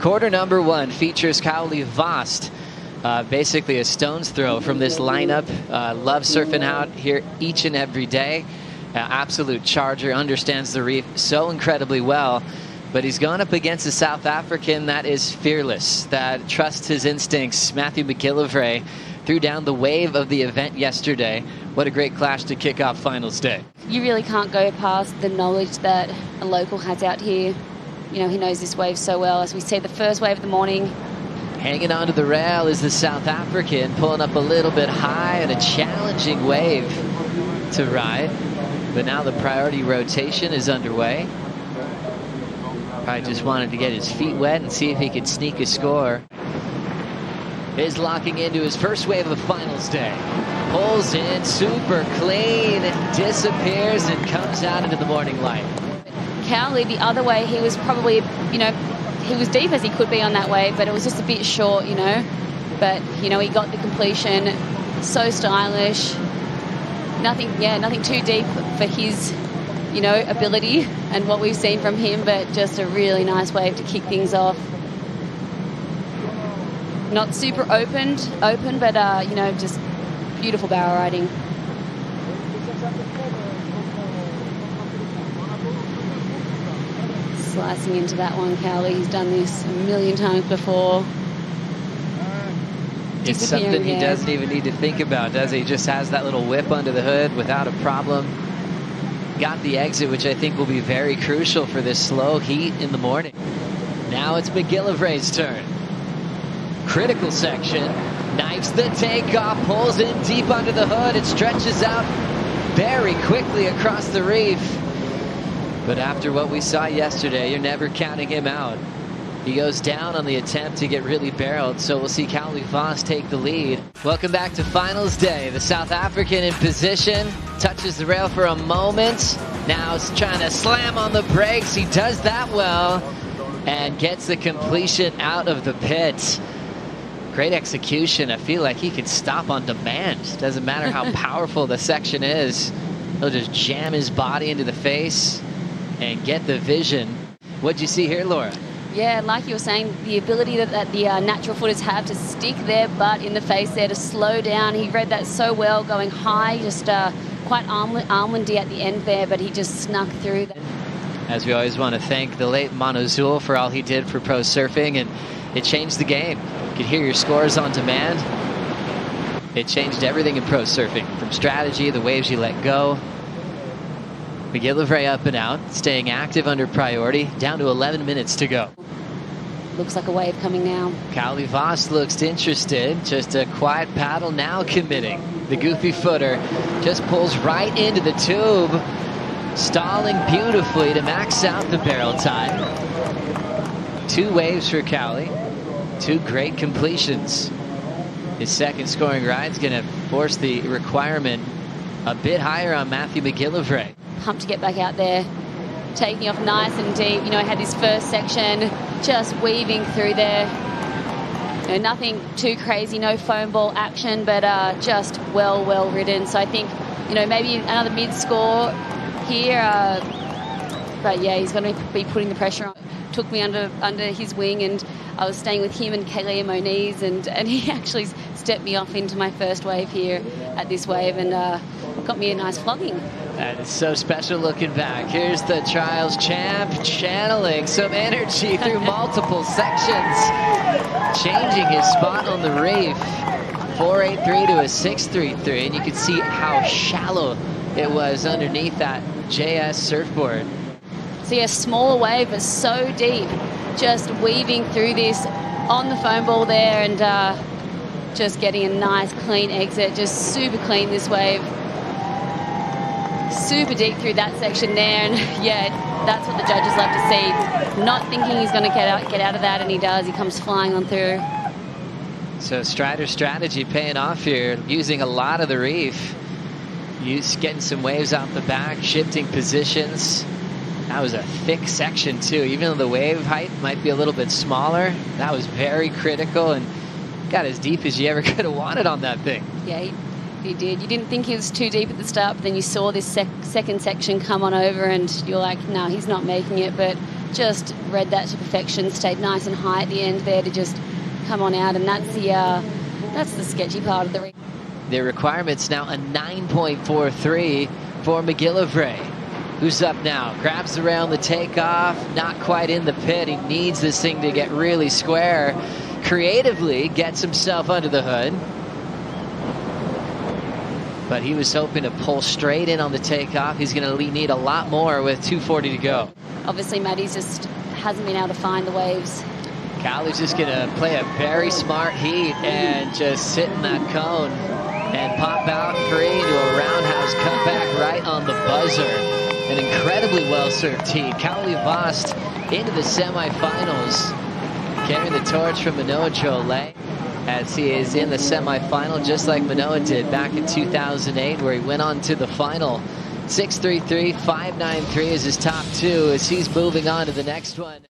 Quarter number 1 features Kauli Vaast. Basically a stone's throw from this lineup. Loves surfing out here each and every day. Absolute charger, understands the reef so incredibly well. But he's gone up against a South African that is fearless, that trusts his instincts. Matthew McGillivray threw down the wave of the event yesterday. What a great clash to kick off finals day. You really can't go past the knowledge that a local has out here. You know, he knows this wave so well. As we see, the first wave of the morning. Hanging onto the rail is the South African, pulling up a little bit high and a challenging wave to ride. But now the priority rotation is underway. Probably just wanted to get his feet wet and see if he could sneak a score. Is locking into his first wave of finals day. Pulls in, super clean, disappears and comes out into the morning light. Kauli, the other way, he was probably, you know, he was deep as he could be on that wave, but it was just a bit short, you know. But, you know, he got the completion. So stylish. Nothing too deep for his, you know, ability and what we've seen from him, but just a really nice wave to kick things off. Not super open, but, you know, just beautiful barrel riding. Slicing into that one, Kauli. He's done this a million times before. It's something he doesn't even need to think about, does he? He just has that little whip under the hood without a problem. Got the exit, which I think will be very crucial for this slow heat in the morning. Now it's McGillivray's turn. Critical section. Knifes the takeoff, pulls in deep under the hood. It stretches out very quickly across the reef. But after what we saw yesterday, you're never counting him out. He goes down on the attempt to get really barreled, so we'll see Kauli Vaast take the lead. Welcome back to finals day. The South African in position, touches the rail for a moment. Now he's trying to slam on the brakes. He does that well and gets the completion out of the pit. Great execution. I feel like he could stop on demand. Doesn't matter how powerful the section is. He'll just jam his body into the face and get the vision. What'd you see here, Laura? Yeah, like you were saying, the ability that the natural footers have to stick their butt in the face there, to slow down. He read that so well, going high, just quite almondy at the end there, but he just snuck through that. As we always want to thank the late Manuzul for all he did for pro surfing, and it changed the game. You could hear your scores on demand. It changed everything in pro surfing, from strategy, the waves you let go. McGillivray up and out, staying active under priority, down to 11 minutes to go. Looks like a wave coming now. Kauli Vaast looks interested, just a quiet paddle now committing. The goofy footer just pulls right into the tube, stalling beautifully to max out the barrel time. 2 waves for Kauli, 2 great completions. His second scoring ride's gonna force the requirement a bit higher on Matthew McGillivray. Pumped to get back out there, taking off nice and deep. You know, had this first section just weaving through there. You know, nothing too crazy, no foam ball action, but just well ridden. So I think, you know, maybe another mid score here. But yeah, he's going to be putting the pressure on. Took me under his wing, and I was staying with him and Kalia Moniz, and he actually stepped me off into my first wave here at this wave, and got me a nice flogging. That is so special looking back. Here's the trials champ channeling some energy through multiple sections, changing his spot on the reef. 4.83 to a 6.33, and you can see how shallow it was underneath that JS surfboard. So yeah, smaller wave, but so deep, just weaving through this on the foam ball there, and just getting a nice clean exit, just super clean this wave. Super deep through that section there, and yeah, that's what the judges love to see. Not thinking he's going to get out of that, and he does. He comes flying on through. So Strider's strategy paying off here, using a lot of the reef. Getting some waves out the back, shifting positions. That was a thick section too. Even though the wave height might be a little bit smaller, that was very critical and got as deep as you ever could have wanted on that thing. Yeah, he did. You didn't think he was too deep at the start, but then you saw this second section come on over, and you're like, no, he's not making it. But just read that to perfection, stayed nice and high at the end there to just come on out, and that's the sketchy part of the reef. Their requirement's now a 9.43 for McGillivray, who's up now. Grabs around the takeoff, not quite in the pit. He needs this thing to get really square. Creatively gets himself under the hood. But he was hoping to pull straight in on the takeoff. He's going to need a lot more with 2:40 to go. Obviously, Maddie's just hasn't been able to find the waves. Kauli's just going to play a very smart heat and just sit in that cone and pop out free into a roundhouse cutback right on the buzzer. An incredibly well-served heat. Kauli Vaast into the semifinals, carrying the torch from Manoa Jolie, as he is in the semifinal, just like Manoa did back in 2008, where he went on to the final. 6.33, 5.93 is his top two as he's moving on to the next one.